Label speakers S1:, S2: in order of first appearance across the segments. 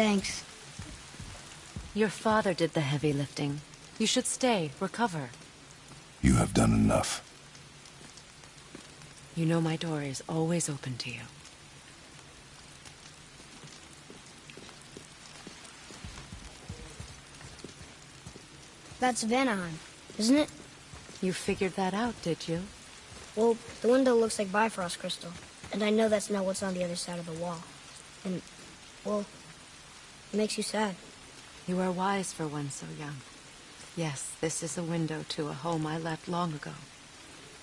S1: Thanks.
S2: Your father did the heavy lifting. You should stay, recover.
S3: You have done enough.
S2: You know my door is always open to you.
S1: That's Vanaheim, isn't it?
S2: You figured that out, did you?
S1: Well, the window looks like Bifrost crystal, and I know that's not what's on the other side of the wall. And, well, it makes you sad.
S2: You are wise for one so young. Yes, this is a window to a home I left long ago.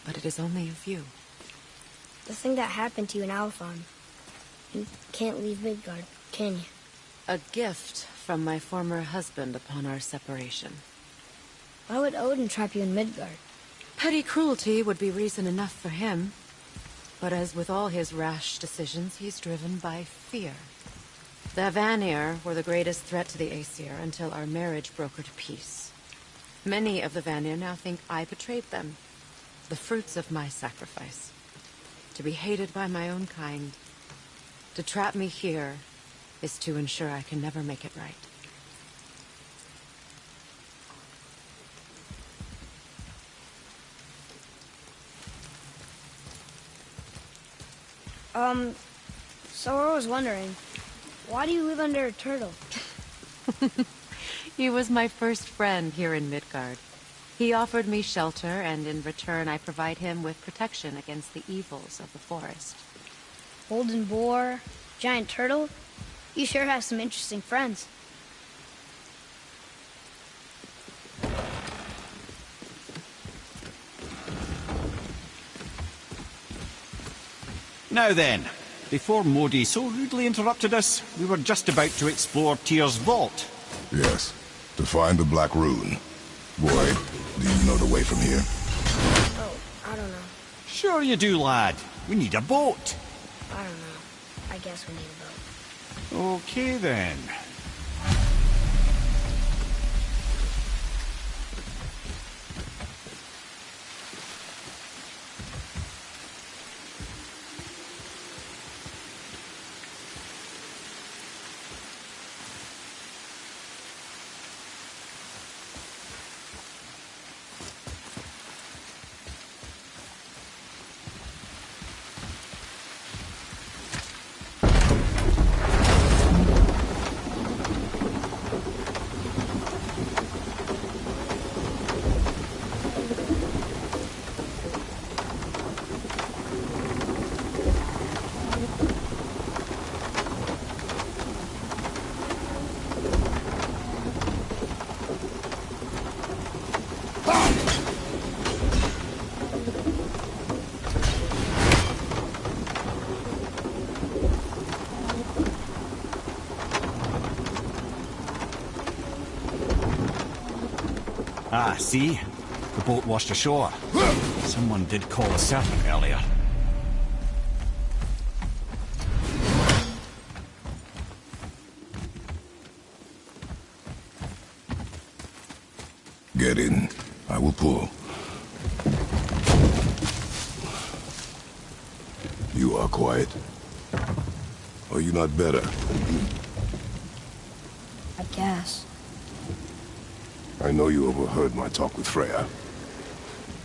S2: But it is only a view.
S1: The thing that happened to you in Alfheim. You can't leave Midgard, can you?
S2: A gift from my former husband upon our separation.
S1: Why would Odin trap you in Midgard?
S2: Petty cruelty would be reason enough for him. But as with all his rash decisions, he's driven by fear. The Vanir were the greatest threat to the Aesir until our marriage brokered peace. Many of the Vanir now think I betrayed them. The fruits of my sacrifice. To be hated by my own kind, to trap me here, is to ensure I can never make it right.
S1: So I was wondering, why do you live under a turtle?
S2: He was my first friend here in Midgard. He offered me shelter, and in return I provide him with protection against the evils of the forest.
S1: Golden boar, giant turtle? You sure have some interesting friends.
S4: Now then, before Modi so rudely interrupted us, we were just about to explore Tyr's vault.
S3: Yes, to find the Black Rune. Boy, do you know the way from here?
S1: Oh, I don't know.
S4: Sure you do, lad. We need a boat.
S1: I don't know. I guess we need a boat.
S4: Okay then. Ah, see? The boat washed ashore. Someone did call a serpent earlier.
S3: Get in. I will pull. You are quiet. Are you not better?
S1: I guess.
S3: I know you overheard my talk with Freya.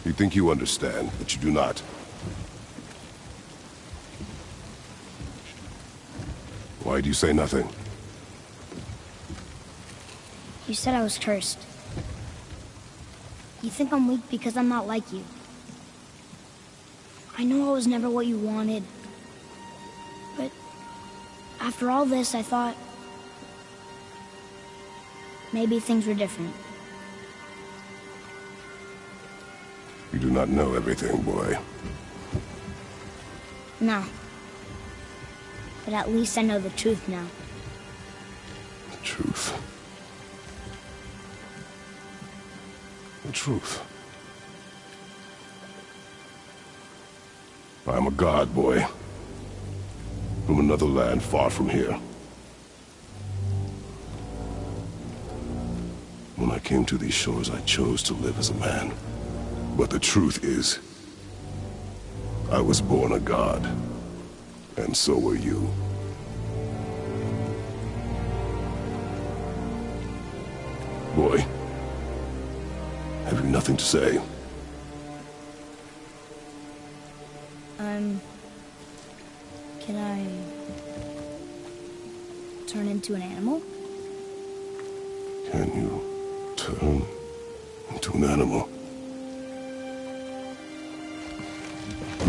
S3: You think you understand, but you do not. Why do you say nothing?
S1: You said I was cursed. You think I'm weak because I'm not like you. I know I was never what you wanted. But after all this, I thought maybe things were different.
S3: You do not know everything, boy.
S1: No. But at least I know the truth now.
S3: The truth. The truth. I am a god, boy. From another land far from here. When I came to these shores, I chose to live as a man. But the truth is, I was born a god. And so were you. Boy, have you nothing to say?
S1: Can I turn into an animal?
S3: Can you turn into an animal?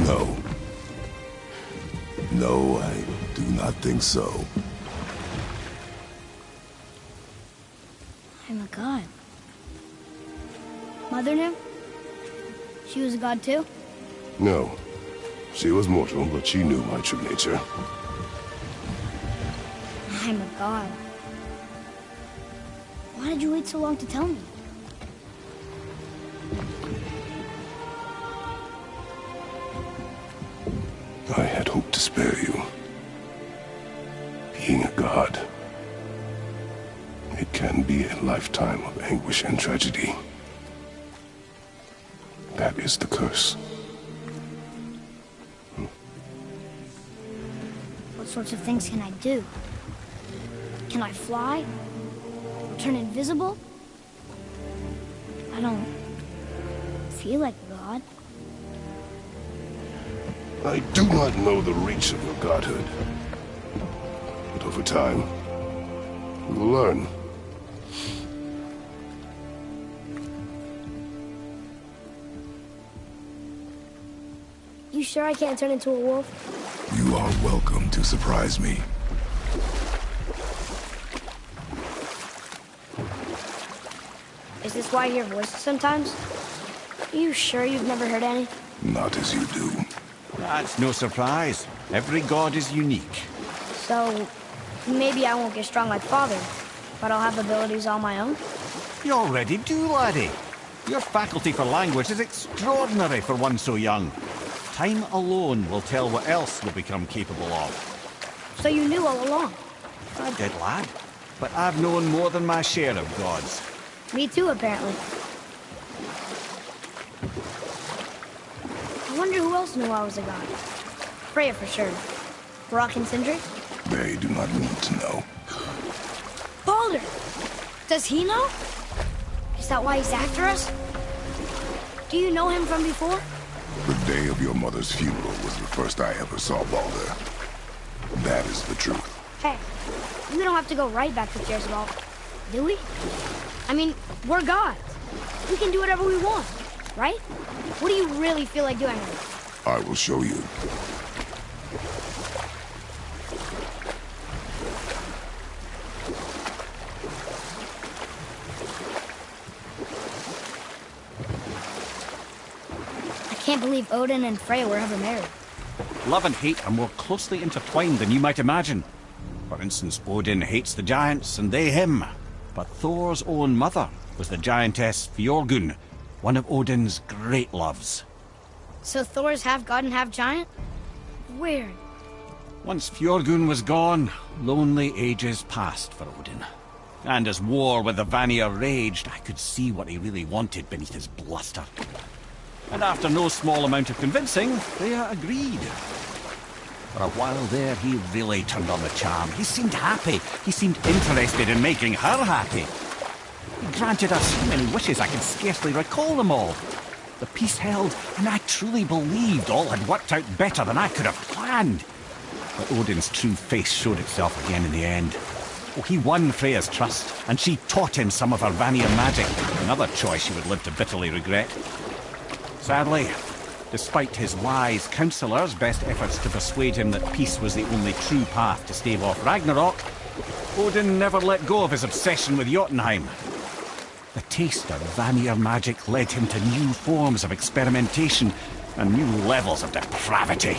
S3: No. No, I do not think so.
S1: I'm a god. Mother knew? She was a god too?
S3: No. She was mortal, but she knew my true nature.
S1: I'm a god. Why did you wait so long to tell me?
S3: I had hoped to spare you. Being a god, it can be a lifetime of anguish and tragedy. That is the curse.
S1: What sorts of things can I do? Can I fly? Or turn invisible? I don't feel like a god.
S3: I do not know the reach of your godhood. But over time, you will learn.
S1: You sure I can't turn into a wolf?
S5: You are welcome to surprise me.
S1: Is this why I hear voices sometimes? Are you sure you've never heard any?
S5: Not as you do.
S4: That's no surprise. Every god is unique.
S1: So, maybe I won't get strong like Father, but I'll have abilities all my own?
S4: You already do, laddie. Your faculty for language is extraordinary for one so young. Time alone will tell what else you'll become capable of.
S1: So you knew all along?
S4: I did, lad. But I've known more than my share of gods.
S1: Me too, apparently. I wonder who else knew I was a god. Freya for sure. Brock and Sindri?
S5: They do not need to know.
S1: Baldur! Does he know? Is that why he's after us? Do you know him from before?
S5: The day of your mother's funeral was the first I ever saw Baldur. That is the truth.
S1: Hey, we don't have to go right back to Jezebel, do we? I mean, we're gods. We can do whatever we want, right? What do you really feel like doing?
S5: I will show you.
S1: I can't believe Odin and Freya were ever married.
S4: Love and hate are more closely intertwined than you might imagine. For instance, Odin hates the giants and they him. But Thor's own mother was the giantess Fjorgun, one of Odin's great loves.
S1: So Thor's half god and half giant? Weird.
S4: Once Fjorgun was gone, lonely ages passed for Odin. And as war with the Vanir raged, I could see what he really wanted beneath his bluster. And after no small amount of convincing, Freya agreed. For a while there, he really turned on the charm. He seemed happy. He seemed interested in making her happy. He granted her so many wishes I could scarcely recall them all. The peace held, and I truly believed all had worked out better than I could have planned. But Odin's true face showed itself again in the end. Oh, he won Freya's trust, and she taught him some of her Vanir magic, another choice he would live to bitterly regret. Sadly, despite his wise counsellors' best efforts to persuade him that peace was the only true path to stave off Ragnarok, Odin never let go of his obsession with Jotunheim. The taste of Vanir magic led him to new forms of experimentation and new levels of depravity.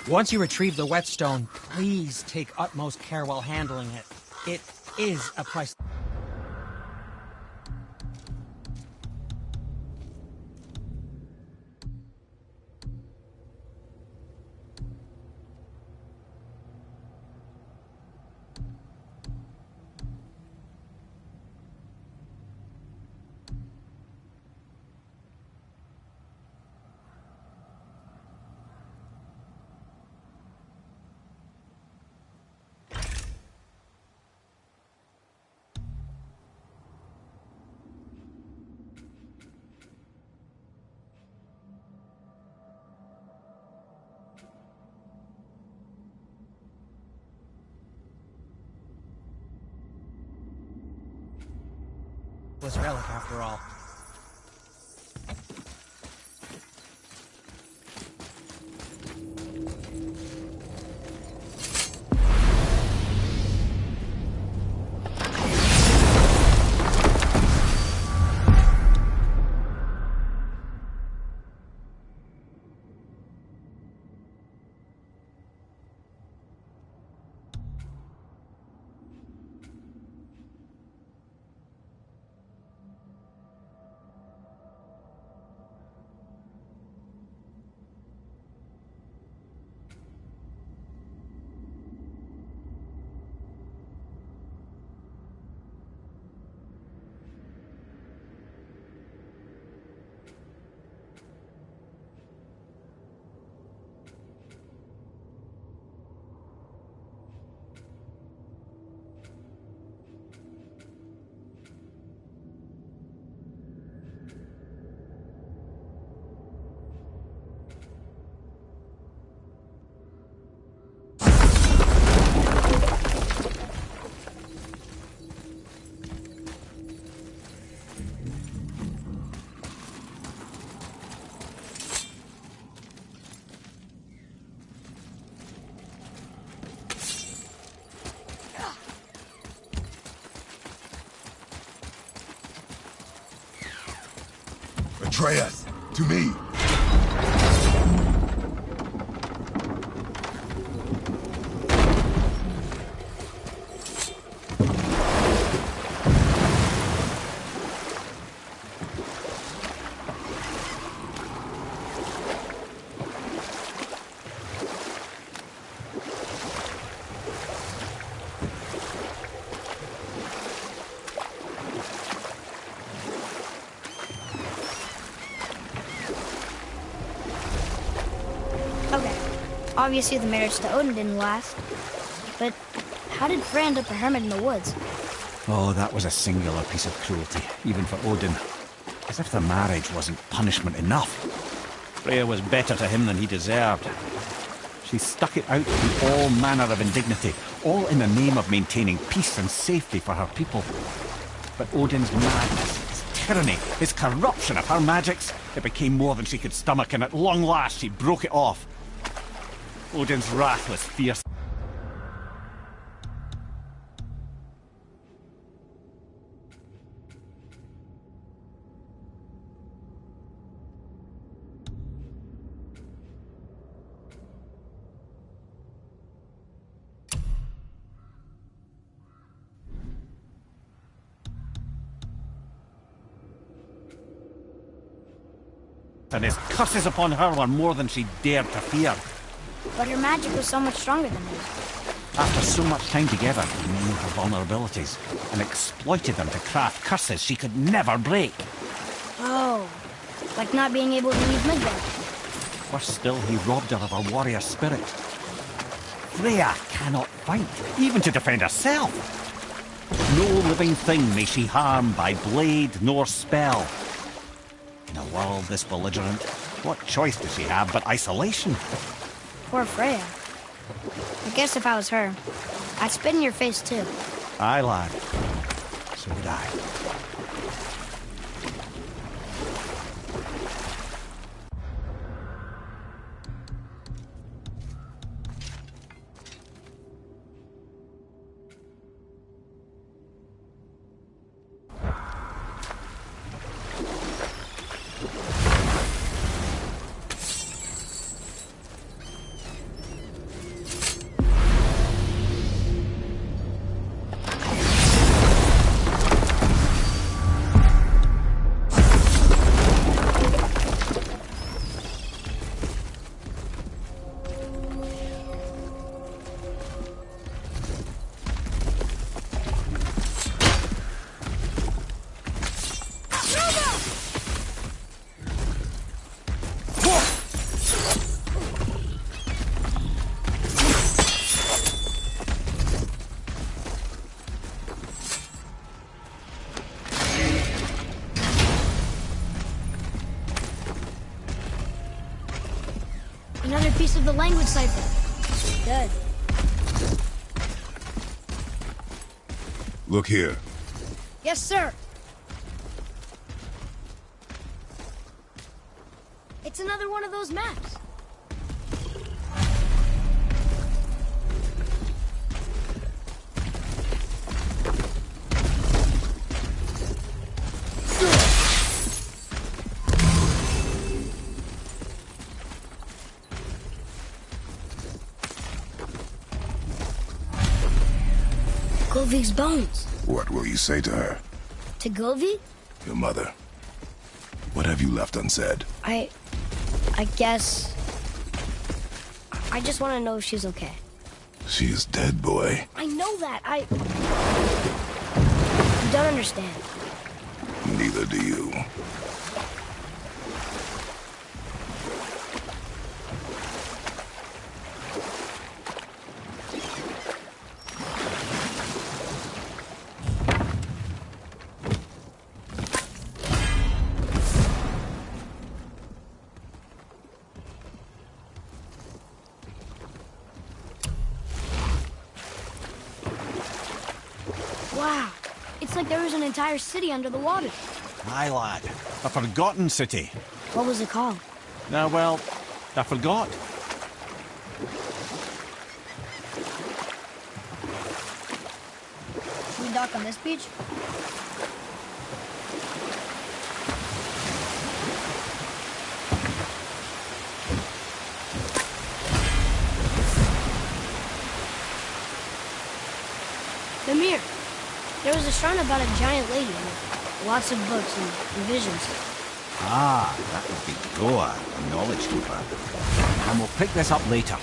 S6: Once you retrieve the whetstone, please take utmost care while handling it. It is a price. Was relic after all.
S5: Atreus, to me!
S1: Okay. Obviously the marriage to Odin didn't last. But how did Freya end up a hermit in the woods?
S4: Oh, that was a singular piece of cruelty, even for Odin. As if the marriage wasn't punishment enough. Freya was better to him than he deserved. She stuck it out through all manner of indignity, all in the name of maintaining peace and safety for her people. But Odin's madness, his tyranny, his corruption of her magics, it became more than she could stomach, and at long last she broke it off. Odin's wrath was fierce. And his curses upon her were more than she dared to fear.
S1: But her magic was so much stronger than his.
S4: After so much time together, he knew her vulnerabilities and exploited them to craft curses she could never break.
S1: Oh, like not being able to leave Midgard.
S4: Worse still, he robbed her of her warrior spirit. Freya cannot fight, even to defend herself. No living thing may she harm by blade nor spell. In a world this belligerent, what choice does she have but isolation?
S1: Poor Freya. I guess if I was her, I'd spit in your face too.
S4: Aye, lad. So would I.
S1: Another piece of the language cipher. Good.
S5: Look here.
S1: Yes, sir. It's another one of those maps. Govig's bones.
S5: What will you say to her?
S1: To Govig?
S5: Your mother. What have you left unsaid?
S1: I guess... I just want to know if she's okay.
S5: She is dead, boy.
S1: I know that. You don't understand.
S5: Neither do you.
S1: Wow. It's like there was an entire city under the water.
S4: Aye, lad. A forgotten city.
S1: What was it called?
S4: Well, I forgot.
S1: Should we dock on this beach? Mimir, there was a shrine about a giant lady with lots of books and visions.
S4: Ah, that would be Goa, a knowledge keeper. And we'll pick this up later.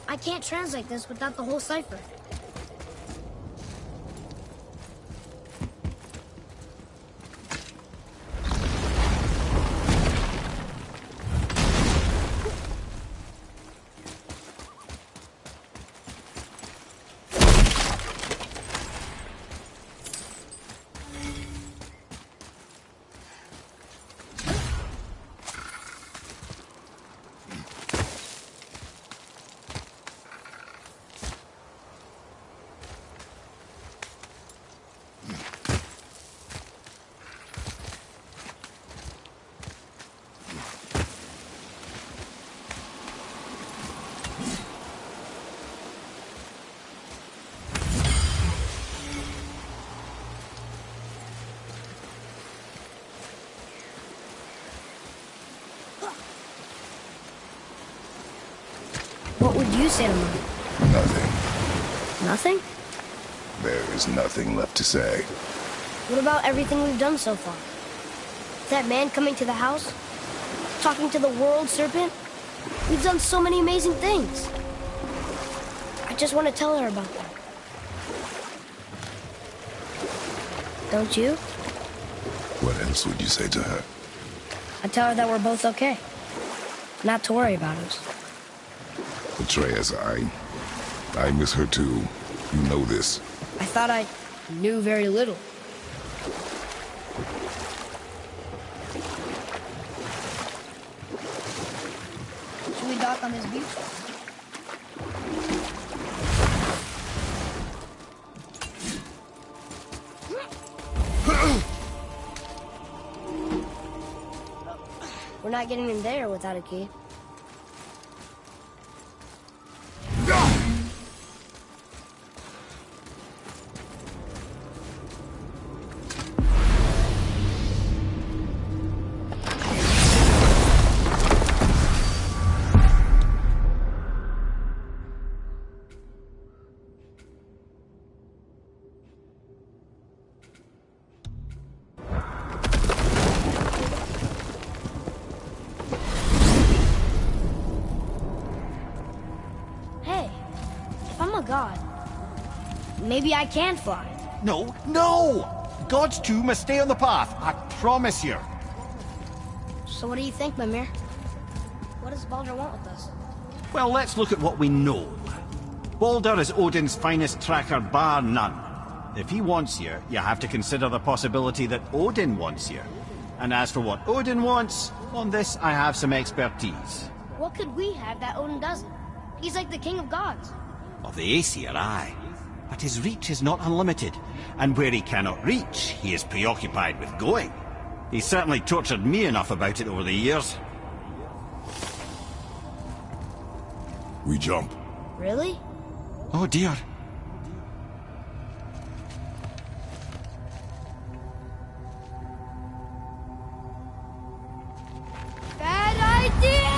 S1: I can't translate this without the whole cipher. What would you say to Mom?
S5: Nothing.
S1: Nothing?
S5: There is nothing left to say.
S1: What about everything we've done so far? That man coming to the house? Talking to the world serpent? We've done so many amazing things. I just want to tell her about them. Don't you?
S5: What else would you say to her?
S1: I'd tell her that we're both okay. Not to worry about us.
S5: Atreus, I miss her too. You know this.
S1: I thought I knew very little. Should we dock on this beach? We're not getting in there without a key. God. Maybe I can fly.
S4: No, no! Gods too must stay on the path, I promise you.
S1: So what do you think, Mimir? What does Baldur want with us?
S4: Well, let's look at what we know. Baldur is Odin's finest tracker, bar none. If he wants you, you have to consider the possibility that Odin wants you. And as for what Odin wants, on this I have some expertise.
S1: What could we have that Odin doesn't? He's like the king of gods.
S4: Of the Aesir, aye. But his reach is not unlimited, and where he cannot reach, he is preoccupied with going. He's certainly tortured me enough about it over the years.
S5: We jump.
S1: Really?
S4: Oh dear.
S1: Bad idea!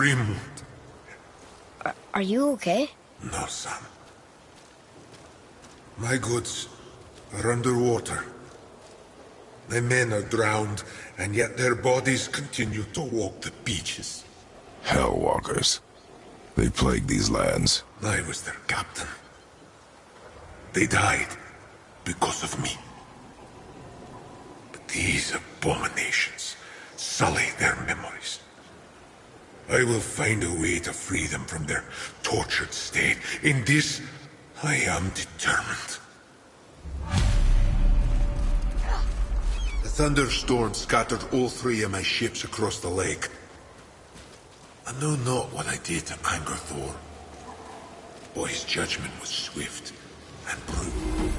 S7: Grimwood.
S1: Are you okay?
S7: No, son. My goods are underwater. My men are drowned, and yet their bodies continue to walk the beaches.
S3: Hellwalkers. They plague these lands.
S7: I was their captain. They died because of me. But these abominations sully their memories. I will find a way to free them from their tortured state. In this, I am determined. The thunderstorm scattered all 3 of my ships across the lake. I know not what I did to anger Thor, but his judgment was swift and brutal.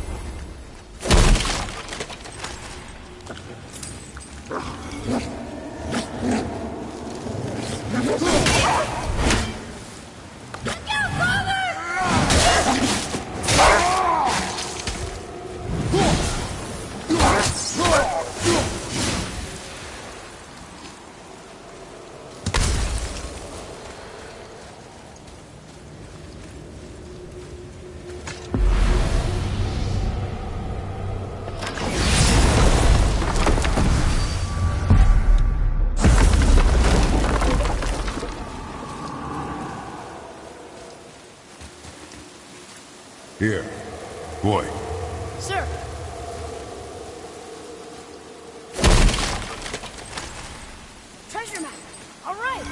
S5: Here. Boy.
S1: Sir! Treasure map! All right!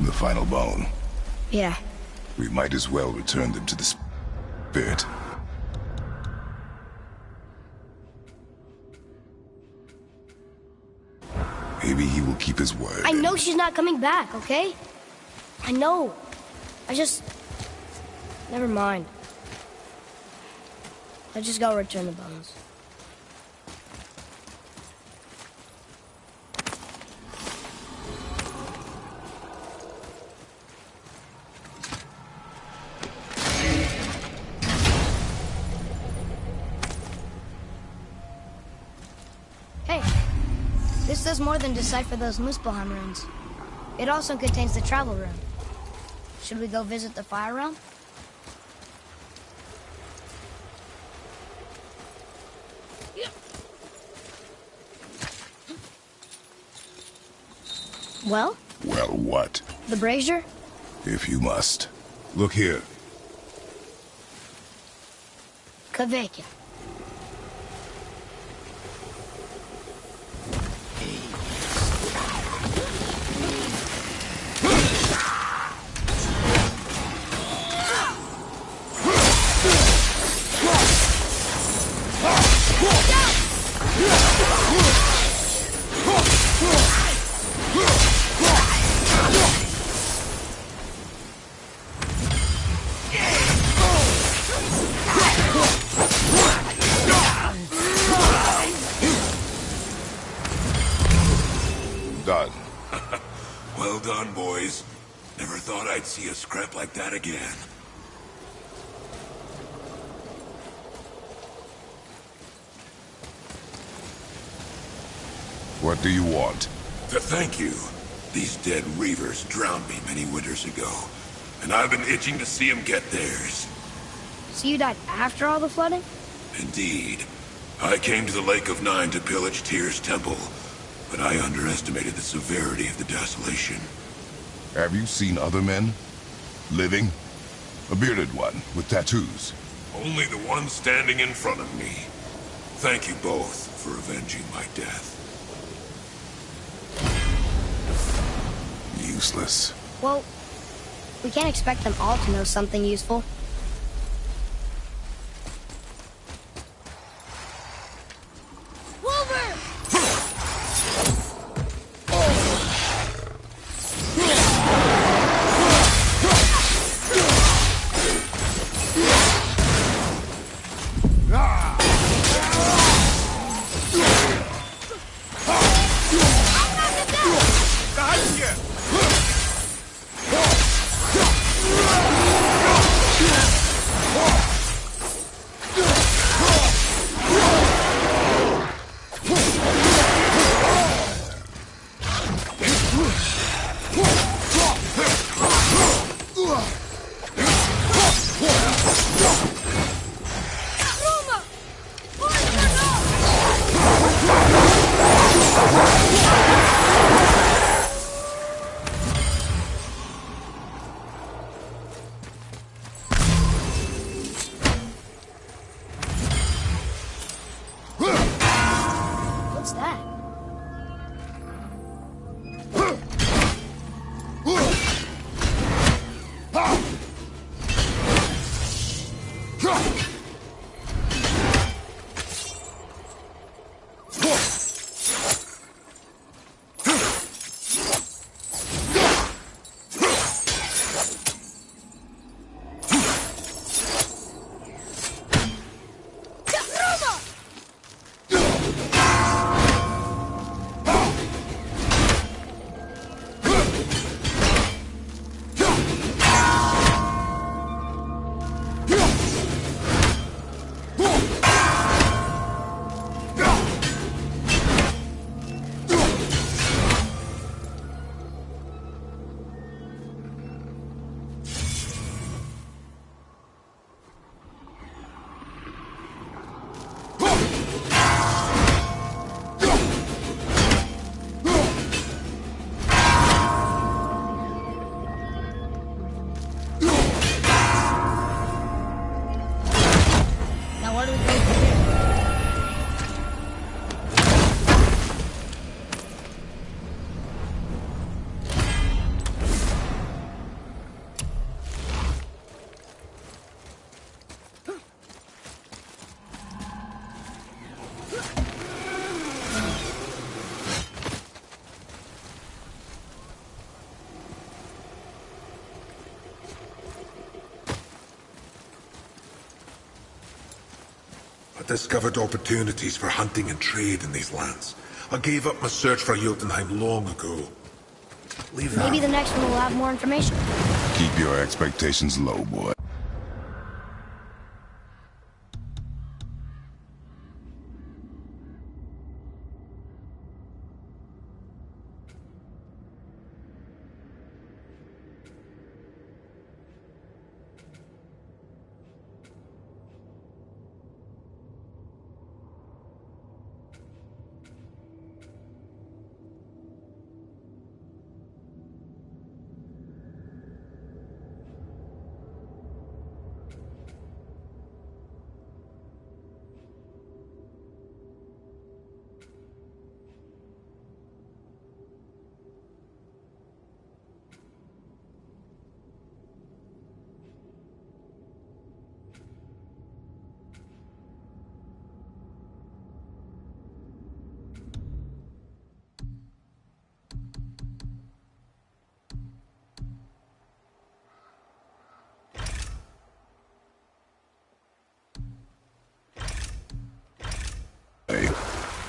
S5: The final bone.
S1: Yeah.
S5: We might as well return them to the spirit. Maybe he will keep his word.
S1: I know she's not coming back, okay? I know. Never mind. Let's just go return the bones. Hey, this does more than decipher those Muspelheim runes. It also contains the travel rune. Should we go visit the Fire Realm? Well?
S5: Well, what?
S1: The brazier?
S5: If you must. Look here.
S1: Kveikja. Down!
S7: Never thought I'd see a scrap like that again.
S5: What do you want?
S7: To thank you. These dead Reavers drowned me many winters ago, and I've been itching to see them get theirs.
S1: So you died after all the flooding?
S7: Indeed. I came to the Lake of Nine to pillage Tyr's temple, but I underestimated the severity of the desolation.
S5: Have you seen other men? Living? A bearded one with tattoos?
S7: Only the one standing in front of me. Thank you both for avenging my death.
S5: Useless.
S1: Well, we can't expect them all to know something useful. What's that?
S7: I discovered opportunities for hunting and trade in these lands. I gave up my search for Jotunheim long ago.
S1: Maybe the next one will have more information.
S5: Keep your expectations low, boy.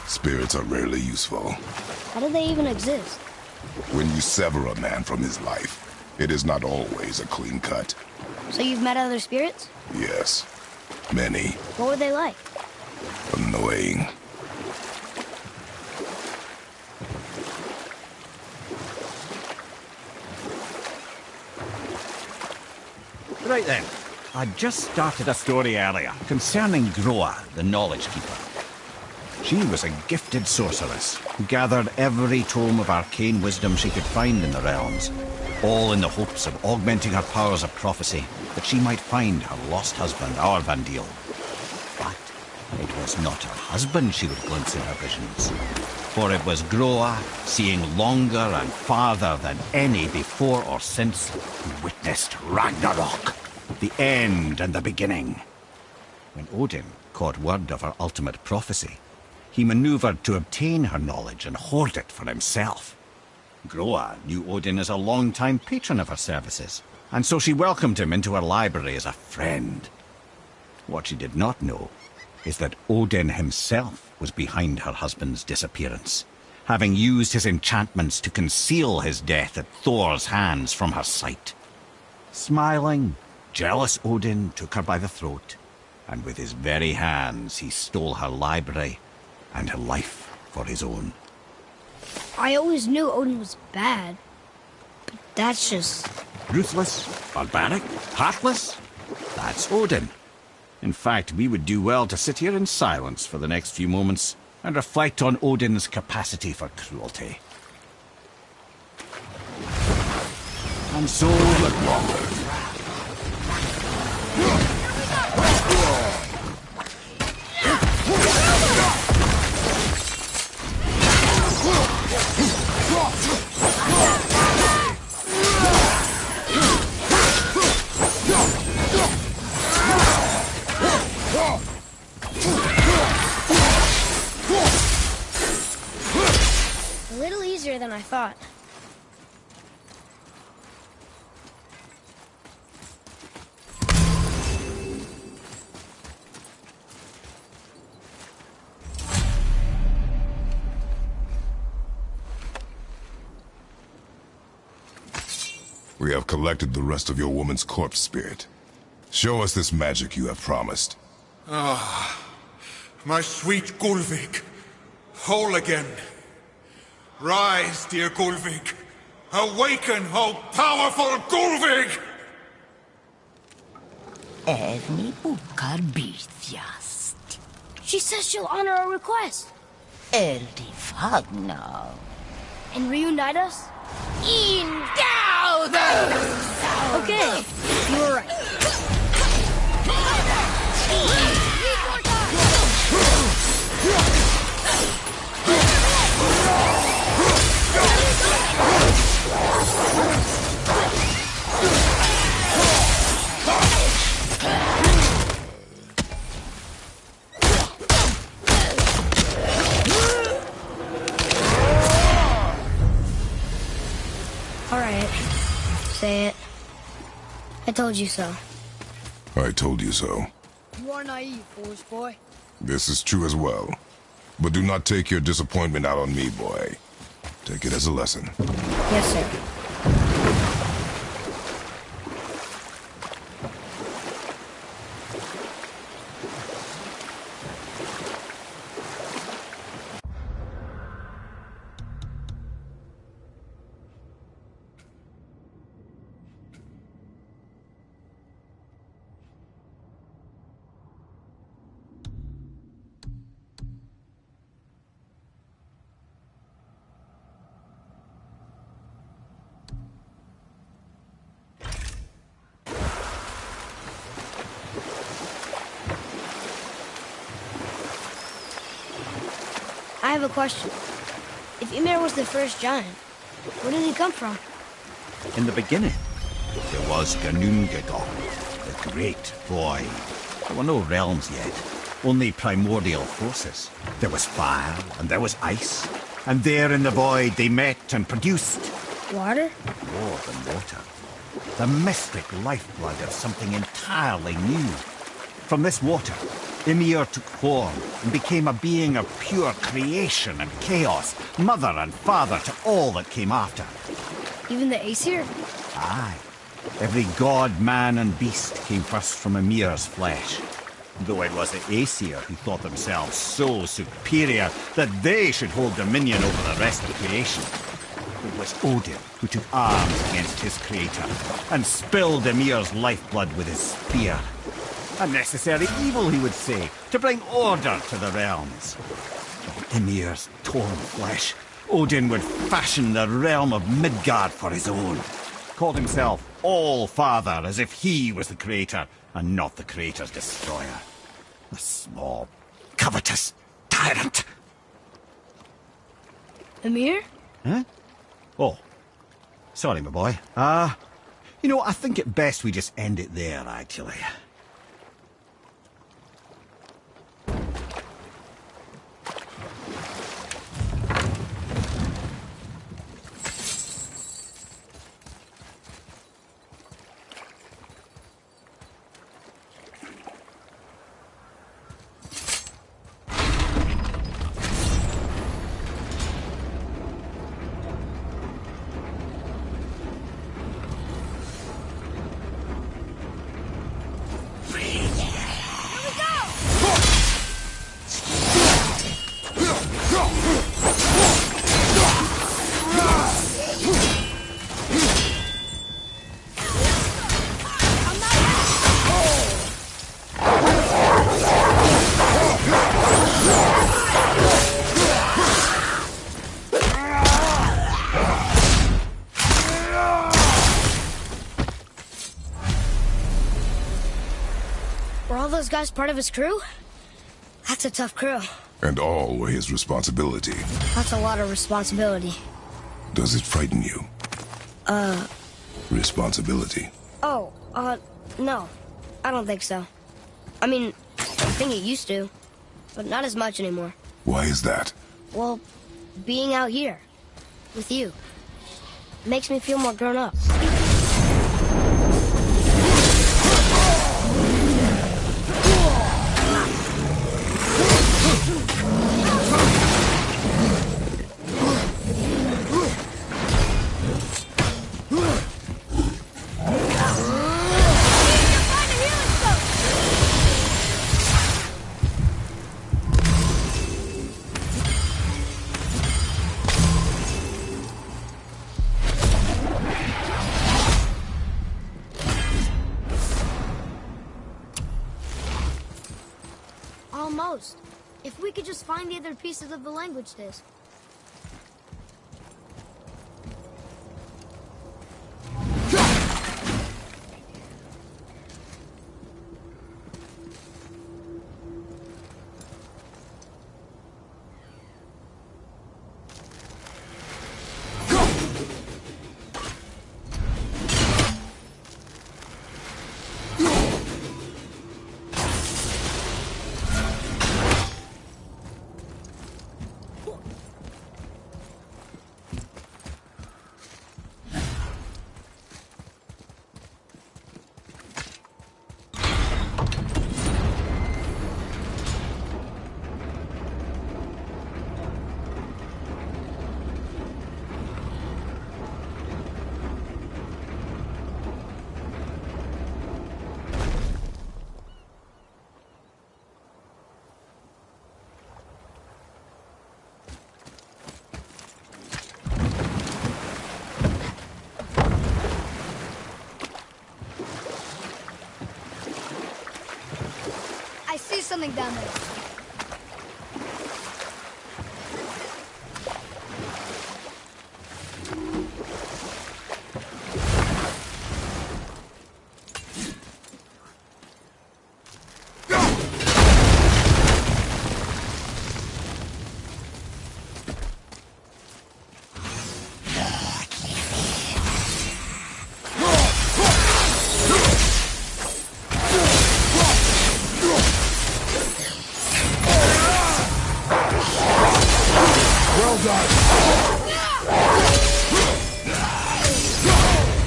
S5: Spirits are rarely useful.
S1: How do they even exist?
S5: When you sever a man from his life, It is not always a clean cut.
S1: So you've met other spirits?
S5: Yes. Many.
S1: What were they like?
S5: Annoying.
S4: Right then. I just started a story earlier concerning Groa, the Knowledge Keeper. She was a gifted sorceress who gathered every tome of arcane wisdom she could find in the realms, all in the hopes of augmenting her powers of prophecy, that she might find her lost husband, Arvandil. But it was not her husband she would glimpse in her visions, for it was Groa, seeing longer and farther than any before or since, who witnessed Ragnarok, the end and the beginning. When Odin caught word of her ultimate prophecy, he maneuvered to obtain her knowledge and hoard it for himself. Groa knew Odin as a long-time patron of her services, and so she welcomed him into her library as a friend. What she did not know is that Odin himself was behind her husband's disappearance, having used his enchantments to conceal his death at Thor's hands from her sight. Smiling, jealous Odin took her by the throat, and with his very hands he stole her library and her life for his own.
S1: I always knew Odin was bad, but that's just...
S4: Ruthless, barbaric, heartless? That's Odin. In fact, we would do well to sit here in silence for the next few moments and reflect on Odin's capacity for cruelty. And so...
S1: a little easier than I thought.
S5: We have collected the rest of your woman's corpse spirit. Show us this magic you have promised.
S7: Ah, my sweet Gulvik. Whole again. Rise, dear Gulvik. Awaken, O powerful Gulvik!
S8: Erni bukar bitjast.
S1: She says she'll honor our request
S8: Erdi fagna.
S1: and reunite us.
S8: Indauder!
S1: Okay, you were right. All right, say it. I told you so.
S5: I told you so.
S1: You are naive, foolish boy.
S5: This is true as well. But do not take your disappointment out on me, boy. Take it as a lesson.
S1: Yes, sir. I have a question. If Ymir was the first giant, where did he come from?
S4: In the beginning, there was Ginnungagap, the great void. There were no realms yet, only primordial forces. There was fire, and there was ice. And there in the void they met and produced...
S1: Water?
S4: more than water. The mystic lifeblood of something entirely new. From this water, Ymir took form and became a being of pure creation and chaos, mother and father to all that came after.
S1: Even the Aesir?
S4: Aye. Every god, man, and beast came first from Ymir's flesh. Though it was the Aesir who thought themselves so superior that they should hold dominion over the rest of creation. It was Odin who took arms against his creator and spilled Ymir's lifeblood with his spear. A necessary evil, he would say, to bring order to the realms. From Ymir's torn flesh, Odin would fashion the realm of Midgard for his own. Called himself All-Father, as if he was the creator and not the creator's destroyer. A small, covetous tyrant.
S1: Ymir?
S4: Huh? Oh. Sorry, my boy. You know, I think it best we just end it there, actually.
S1: Were all those guys part of his crew? That's a tough crew.
S5: And all were his responsibility.
S1: That's a lot of responsibility.
S5: Does it frighten you? Responsibility.
S1: Oh, no. I don't think so. I mean, I think it used to, but not as much anymore.
S5: Why is that?
S1: Well, being out here, with you, makes me feel more grown up. Almost. If we could just find the other pieces of the language disc. I see something down there.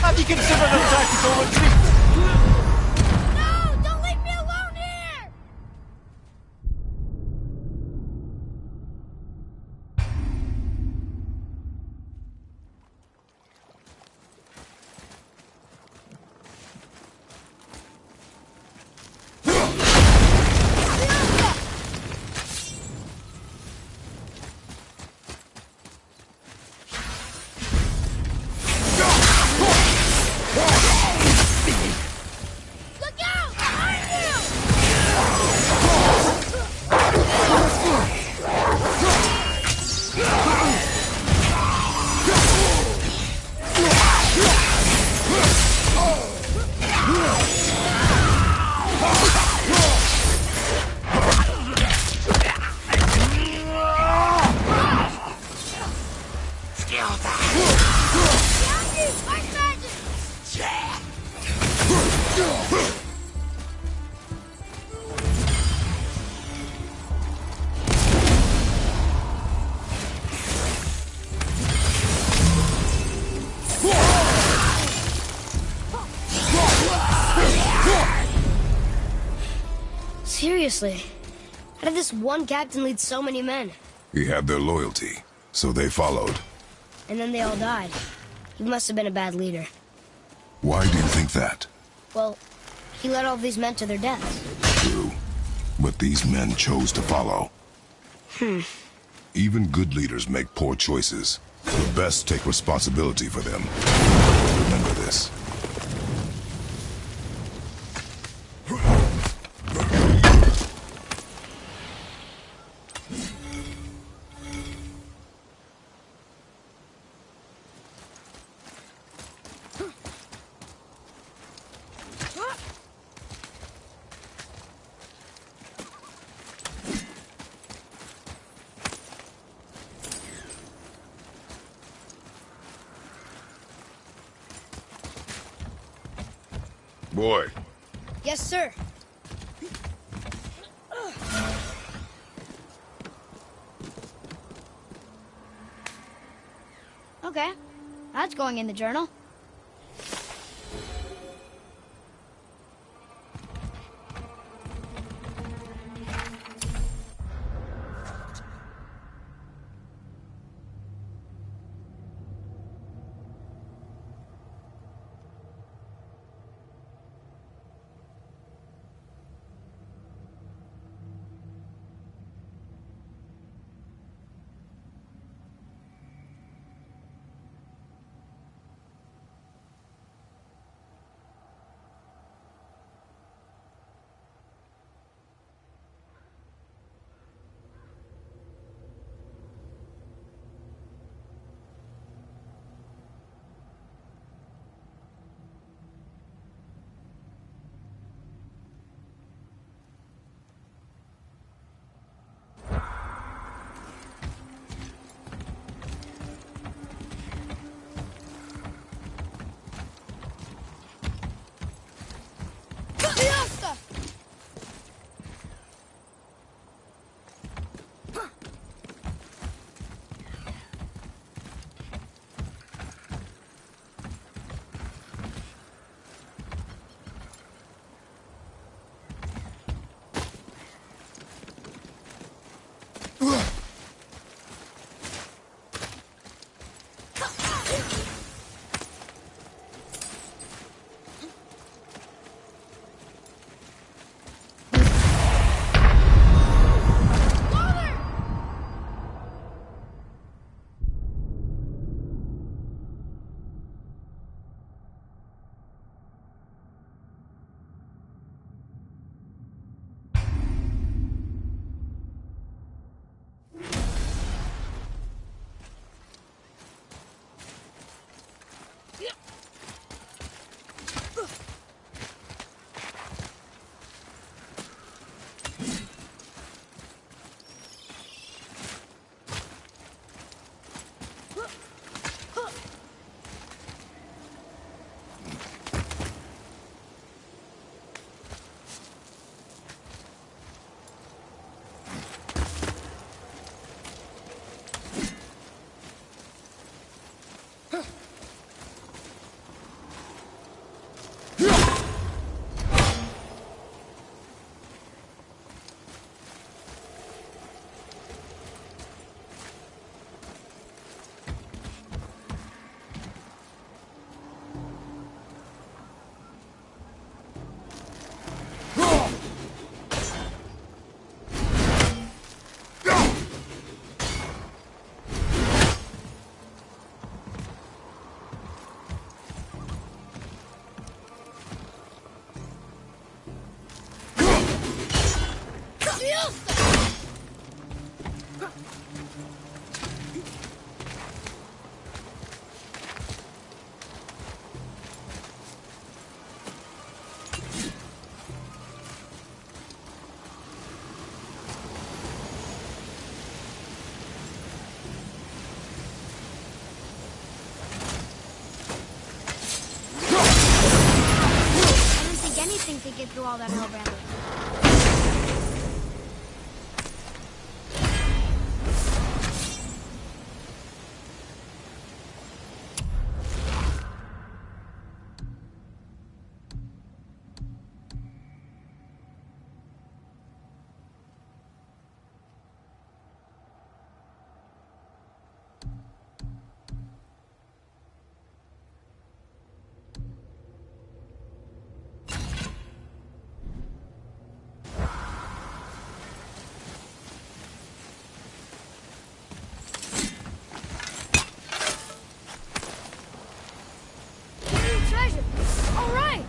S4: Have you considered a tactical retreat?
S1: No! Don't leave me alone here! Seriously, how did this one captain lead so many men?
S5: He had their loyalty, so they followed.
S1: And then they all died. He must have been a bad leader.
S5: Why do you think that?
S1: Well, he led all these men to their deaths.
S5: True. But these men chose to follow. Even good leaders make poor choices. The best take responsibility for them. Remember this. Boy.
S1: Yes, sir. Okay, that's going in the journal. get through all that hellbender. Treasure! All right!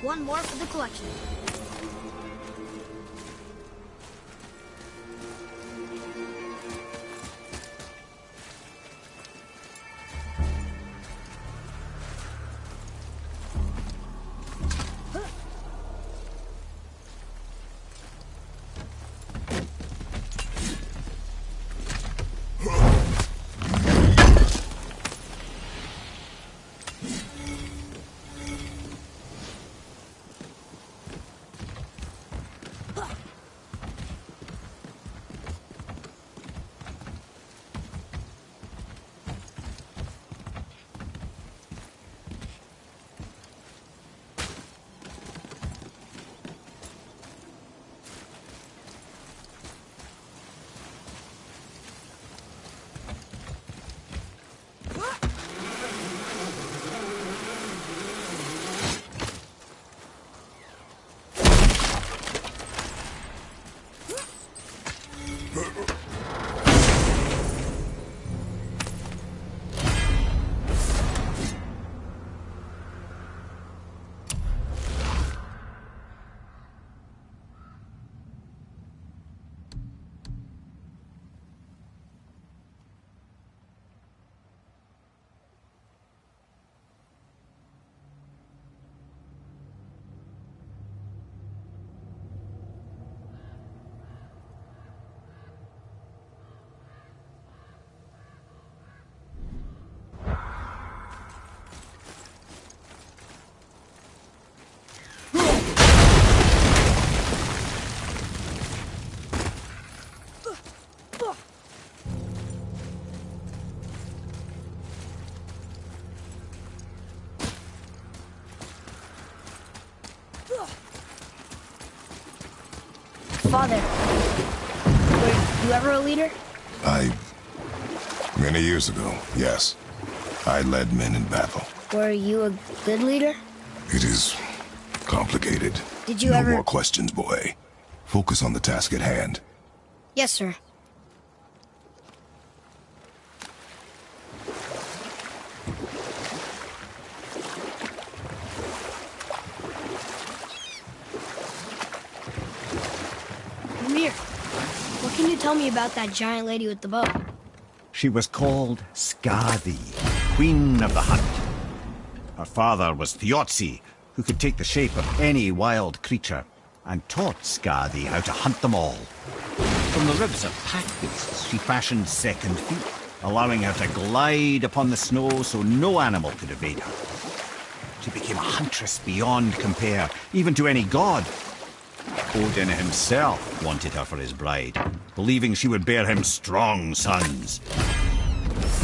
S1: One more for the collection. Father, were you ever a leader?
S5: Many years ago, yes. I led men in battle.
S1: Were you a good leader?
S5: It is complicated.
S1: Did you
S5: no
S1: ever...
S5: more questions, boy. Focus on the task at hand.
S1: Yes, sir. Mimir, what can you tell me about that giant lady with the bow?
S4: She was called Skadi, Queen of the Hunt. Her father was Thiotzi, who could take the shape of any wild creature, and taught Skadi how to hunt them all. From the ribs of pack beasts, she fashioned second feet, allowing her to glide upon the snow so no animal could evade her. She became a huntress beyond compare, even to any god. Odin himself wanted her for his bride, believing she would bear him strong sons.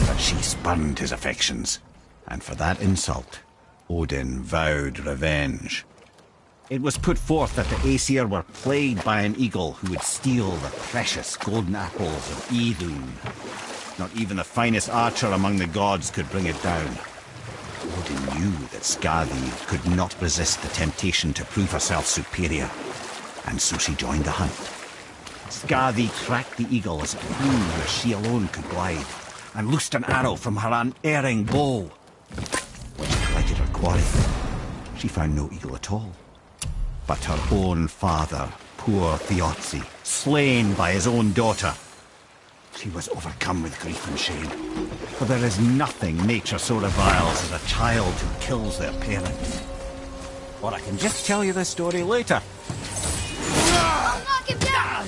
S4: But she spurned his affections, and for that insult, Odin vowed revenge. It was put forth that the Aesir were plagued by an eagle who would steal the precious golden apples of Idun. Not even the finest archer among the gods could bring it down. Odin knew that Skadi could not resist the temptation to prove herself superior, and so she joined the hunt. Skadi tracked the eagle as it flew where she alone could glide, and loosed an arrow from her unerring bow, which quarry. She found no eagle at all. But her own father, poor Thiozzi, slain by his own daughter. She was overcome with grief and shame. For there is nothing nature so reviles as a child who kills their parents. Or I can just tell you the story later.
S1: I'll knock him down!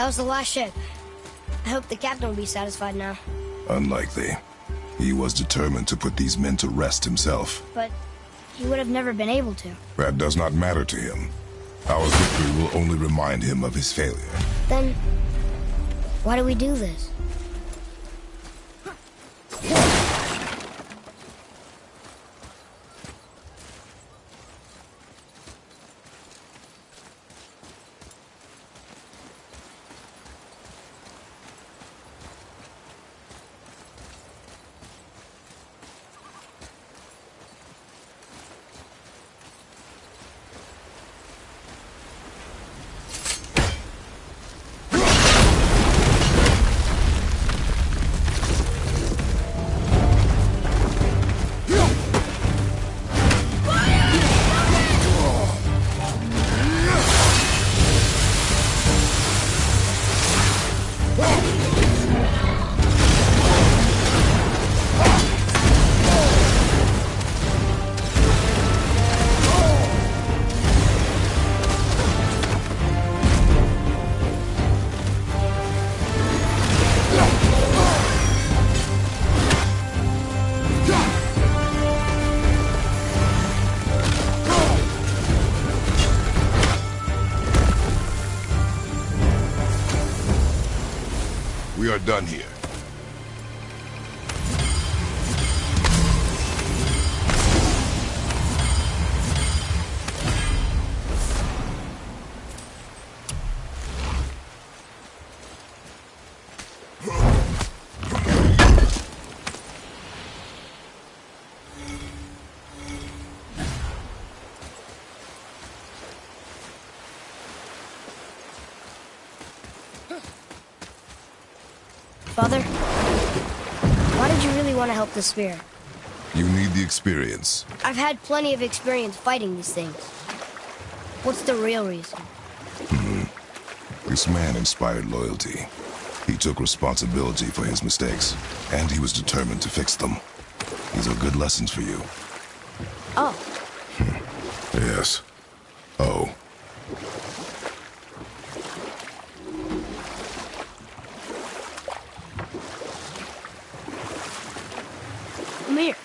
S1: That was the last ship. I hope the captain will be satisfied now.
S5: Unlikely. He was determined to put these men to rest himself.
S1: But he would have never been able to.
S5: That does not matter to him. Our victory will only remind him of his failure.
S1: Then, why do we do this?
S5: We are done here.
S1: Father, why did you really want to help the Spear?
S5: You need the experience.
S1: I've had plenty of experience fighting these things. What's the real reason?
S5: This man inspired loyalty. He took responsibility for his mistakes, and he was determined to fix them. These are good lessons for you.
S1: Oh,
S5: Yes. Oh.
S1: come here.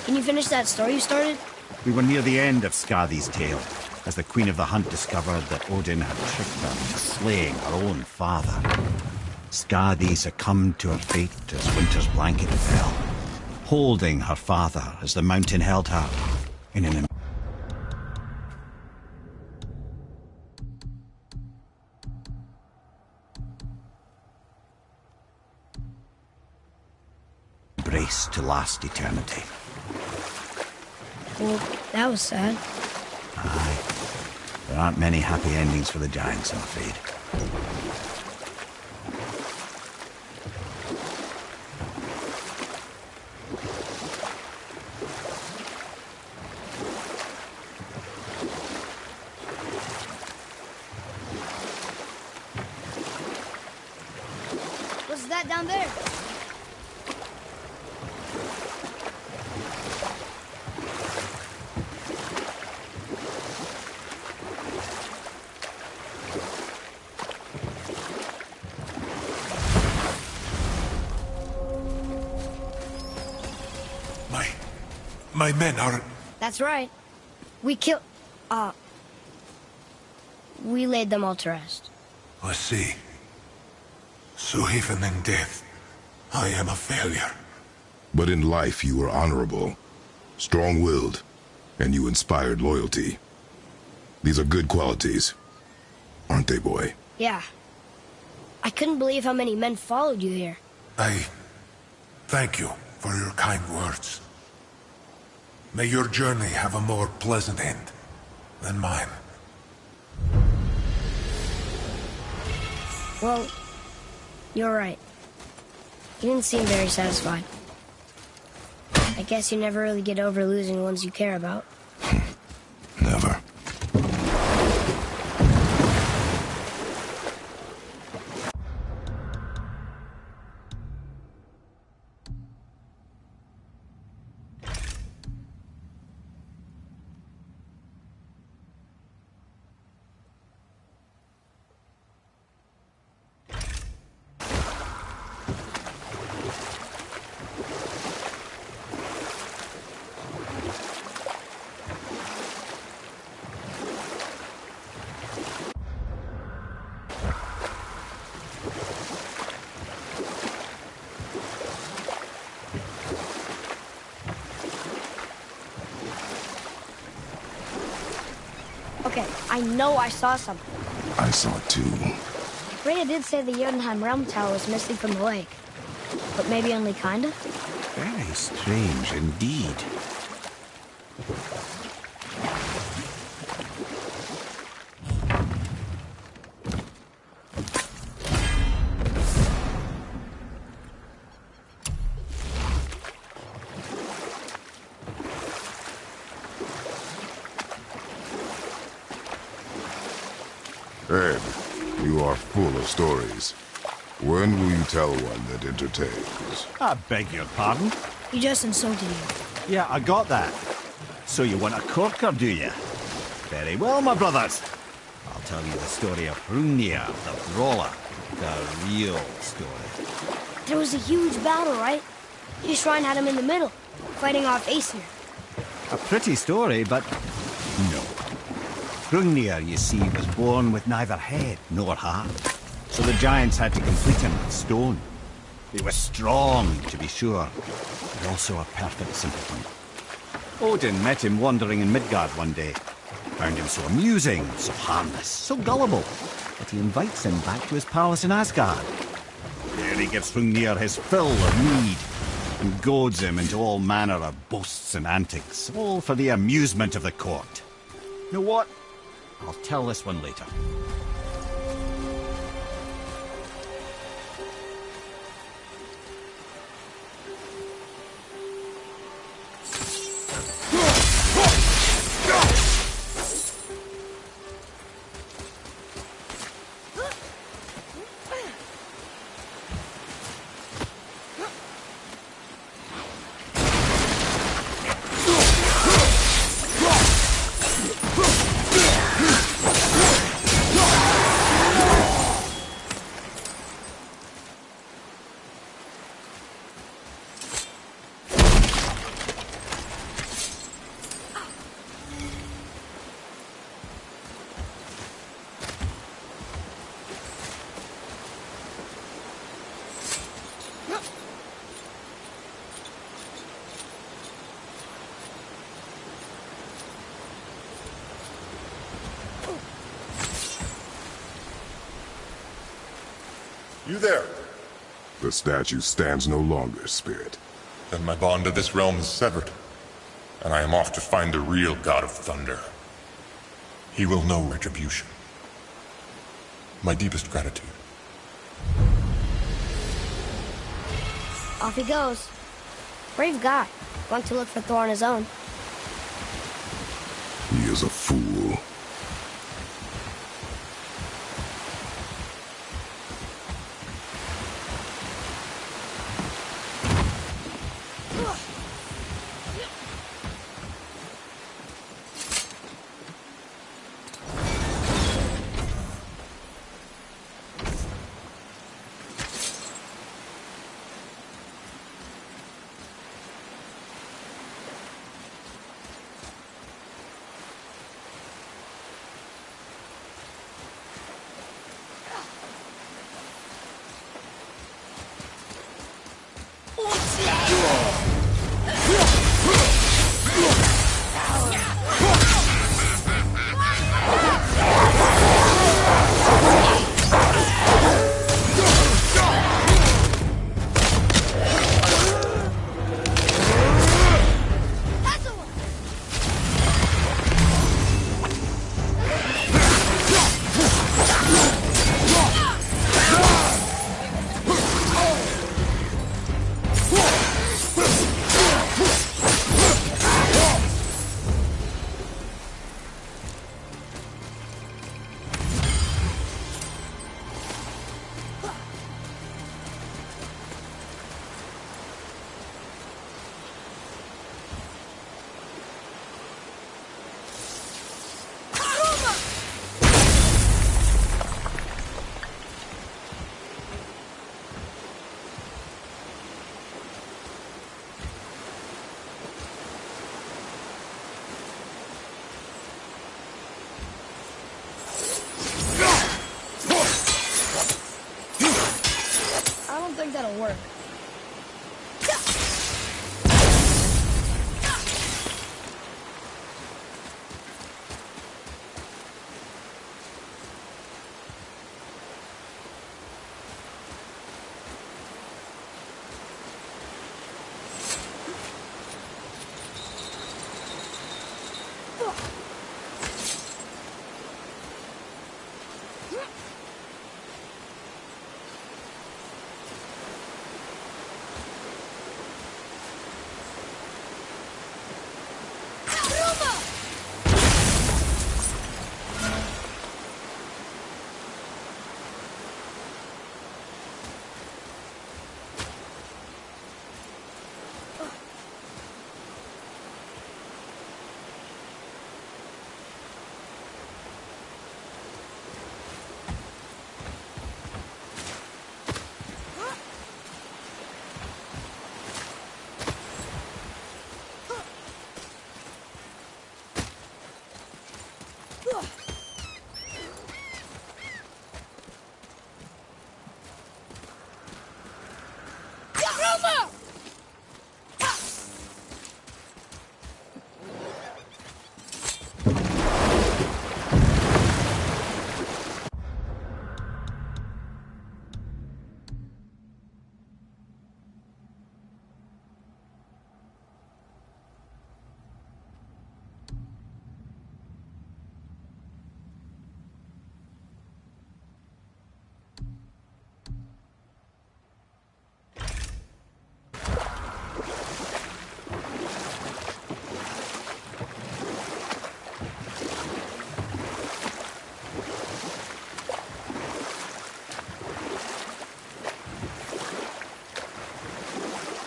S1: Can you finish that story you started?
S4: We were near the end of Skadi's tale, as the Queen of the Hunt discovered that Odin had tricked her into slaying her own father. Skadi succumbed to her fate as winter's blanket fell, holding her father as the mountain held her in an embrace to last eternity.
S1: Well, that was sad.
S4: Aye. There aren't many happy endings for the giants, I'm afraid.
S1: What's that down there?
S7: My men are...
S1: That's right. We we laid them all to rest.
S7: I see. So even in death, I am a failure.
S5: But in life you were honorable, strong-willed, and you inspired loyalty. These are good qualities, aren't they, boy?
S1: Yeah. I couldn't believe how many men followed you here.
S7: Thank you for your kind words. May your journey have a more pleasant end than mine.
S1: Well, you're right. You didn't seem very satisfied. I guess you never really get over losing the ones you care about.
S5: Never.
S1: Okay, I know I saw something.
S5: I saw it too.
S1: Rhea did say the Jotunheim Realm Tower was missing from the lake. But maybe only kinda?
S4: Very strange indeed.
S5: Ed, you are full of stories. When will you tell one that entertains?
S4: I beg your pardon?
S1: He just insulted you.
S4: Yeah, I got that. So you want a corker, do you? Very well, my brothers. I'll tell you the story of Hrungnir, the brawler. The real story.
S1: There was a huge battle, right? His shrine had him in the middle, fighting off Aesir.
S4: A pretty story, but no. Hrungnir, you see, was born with neither head nor heart. So the giants had to complete him with stone. He was strong, to be sure, but also a perfect simpleton. Odin met him wandering in Midgard one day. Found him so amusing, so harmless, so gullible, that he invites him back to his palace in Asgard. There he gives Hrungnir his fill of mead, and goads him into all manner of boasts and antics, all for the amusement of the court. You know what? I'll tell this one later.
S9: You there?
S5: The statue stands no longer, Spirit.
S9: Then my bond to this realm is severed, and I am off to find the real God of Thunder. He will know retribution. My deepest gratitude.
S1: Off he goes. Brave guy. Going to look for Thor on his own.
S5: He is a fool.
S1: think that'll work.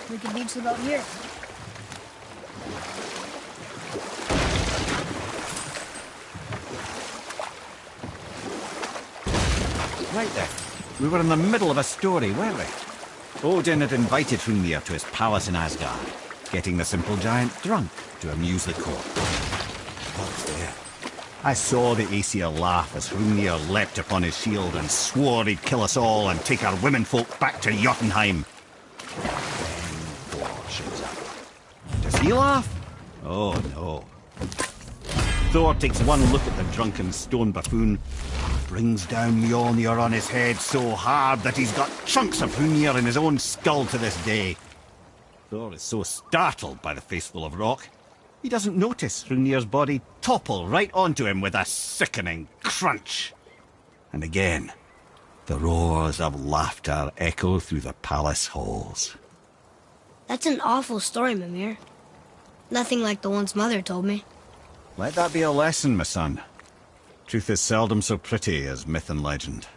S1: We can beach the boat here.
S4: Right there. We were in the middle of a story, weren't we? Odin had invited Hrungnir to his palace in Asgard, getting the simple giant drunk to amuse the court. I was there. I saw the Aesir laugh as Hrungnir leapt upon his shield and swore he'd kill us all and take our womenfolk back to Jotunheim. Then Thor shows up. Does he laugh? Oh no. Thor takes one look at the drunken stone buffoon, brings down Mjolnir on his head so hard that he's got chunks of Hrungnir in his own skull to this day. Thor is so startled by the face full of rock, he doesn't notice Hrungnir's body topple right onto him with a sickening crunch. And again, the roars of laughter echo through the palace halls.
S1: That's an awful story, Mimir. Nothing like the ones Mother told me.
S4: Let that be a lesson, my son. Truth is seldom so pretty as myth and legend.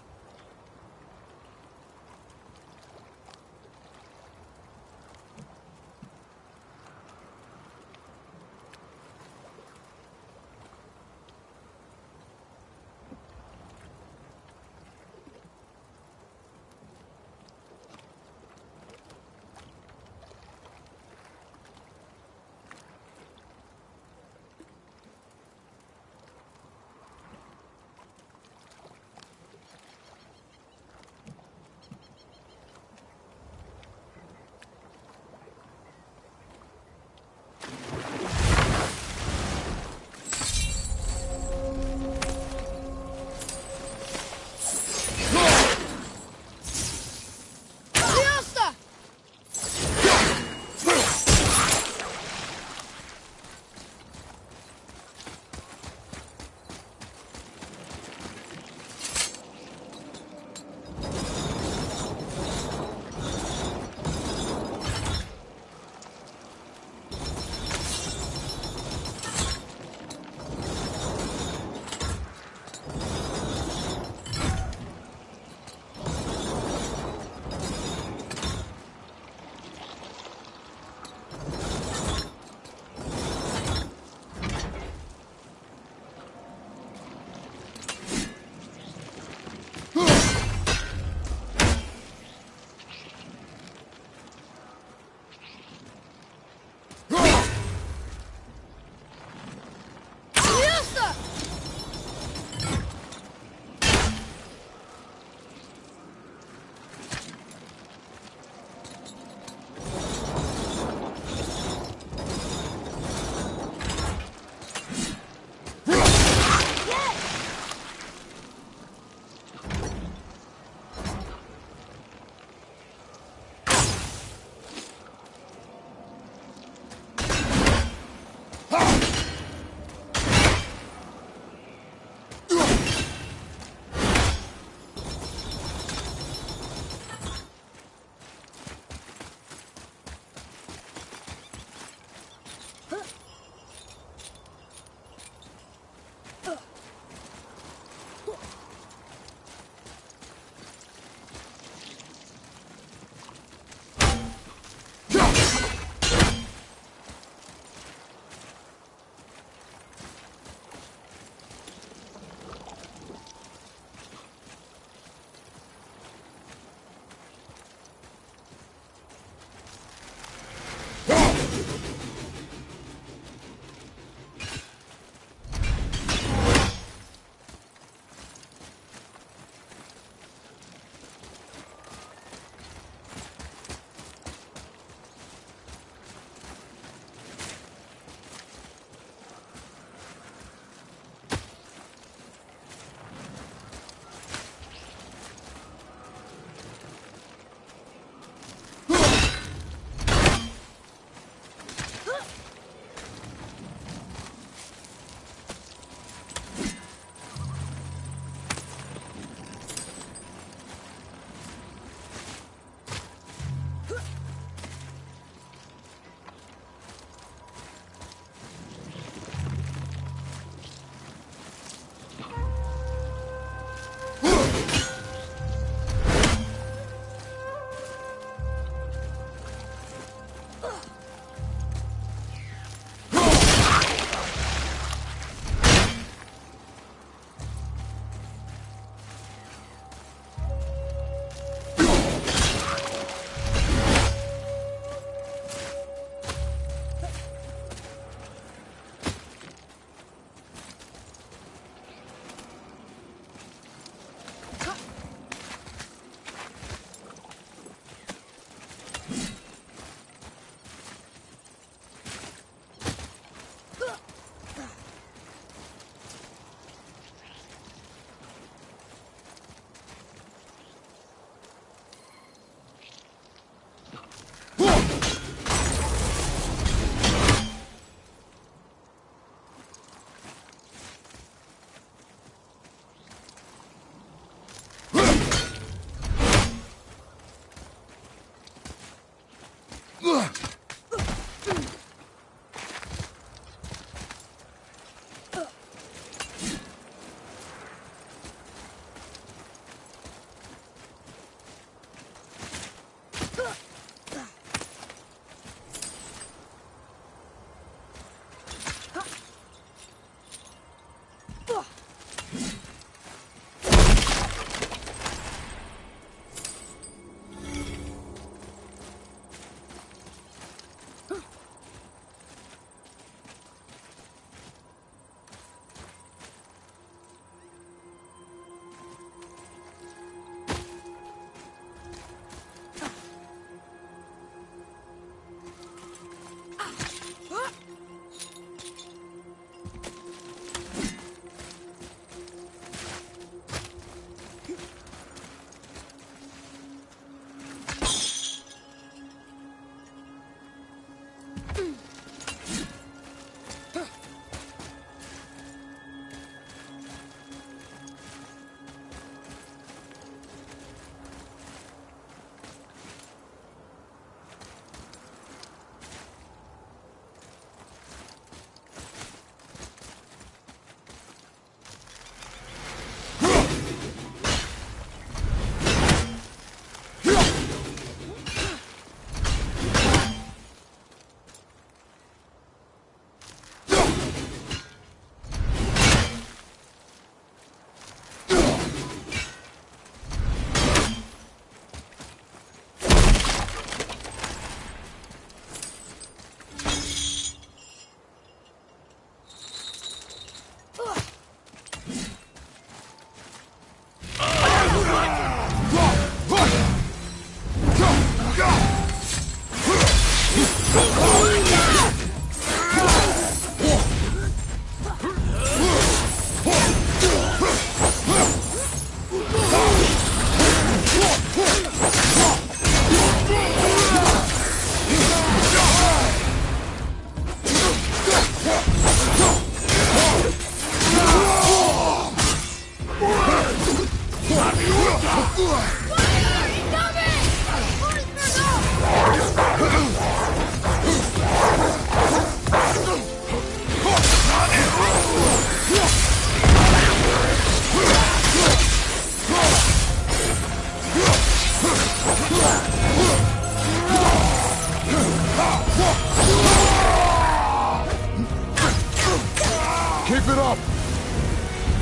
S3: Keep it up!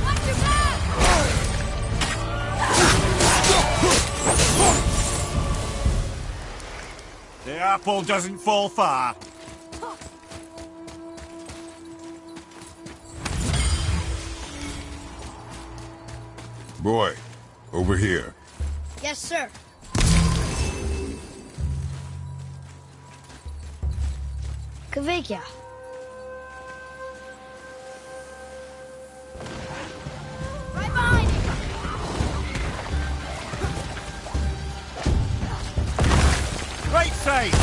S1: Watch your back!
S4: The apple doesn't fall far.
S3: Boy, over here.
S1: Yes, sir. Kveikja. Right behind you.
S4: Right side!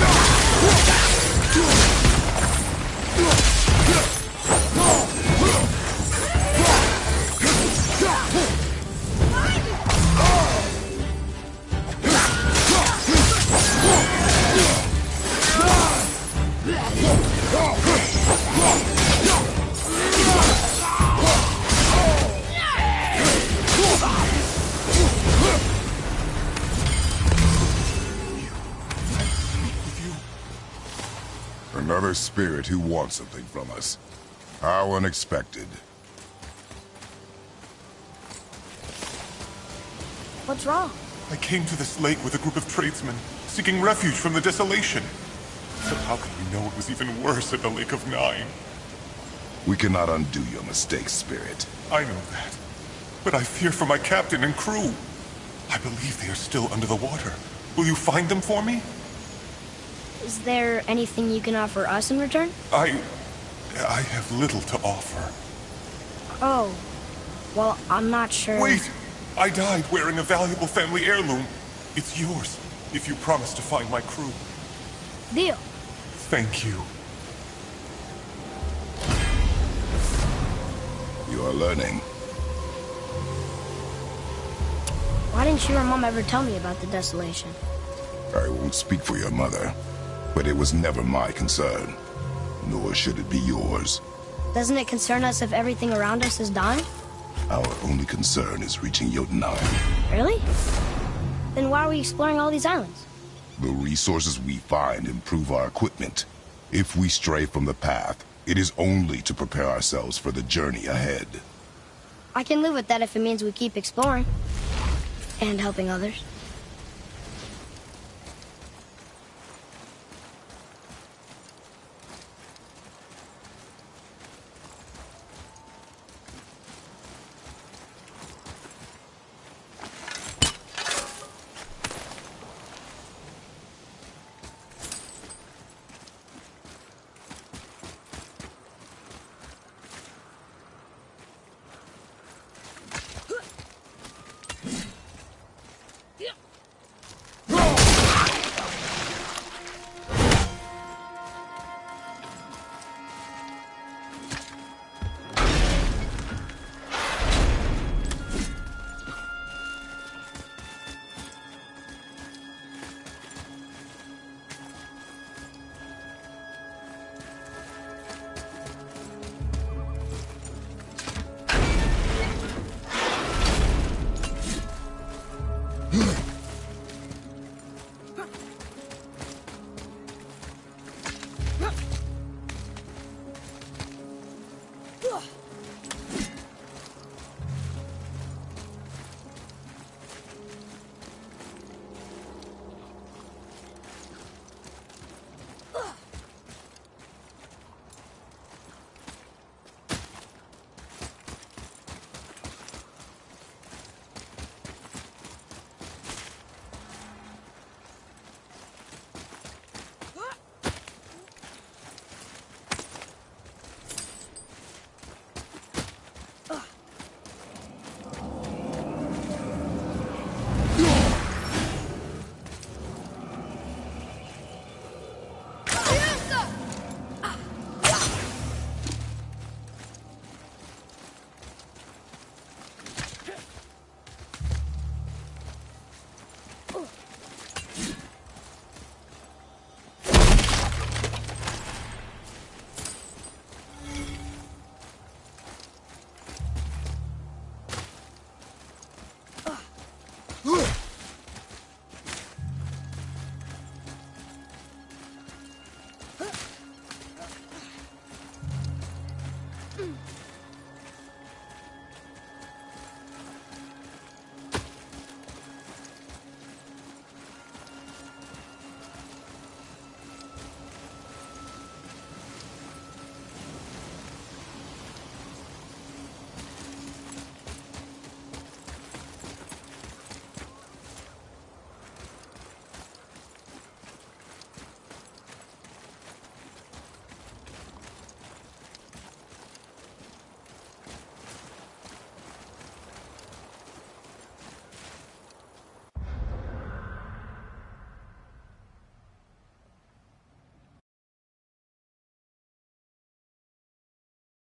S3: Another spirit who wants something from us. How unexpected.
S1: What's wrong?
S9: I came to this lake with a group of tradesmen, seeking refuge from the desolation. So how could we know it was even worse at the Lake of Nine?
S3: We cannot undo your mistakes, Spirit.
S9: I know that. But I fear for my captain and crew. I believe they are still under the water. Will you find them for me?
S1: Is there anything you can offer us in return?
S9: I have little to offer.
S1: Oh. Well, I'm not sure.
S9: Wait! I died wearing a valuable family heirloom. It's yours, if you promise to find my crew.
S1: Deal.
S9: Thank you.
S3: You are learning.
S1: Why didn't you or Mom ever tell me about the desolation?
S3: I won't speak for your mother.
S5: But it was never my concern, nor should it be yours.
S1: Doesn't it concern us if everything around us is dying?
S5: Our only concern is reaching Jotunheim.
S1: Really? Then why are we exploring all these islands?
S5: The resources we find improve our equipment. If we stray from the path, it is only to prepare ourselves for the journey ahead.
S1: I can live with that if it means we keep exploring. And helping others.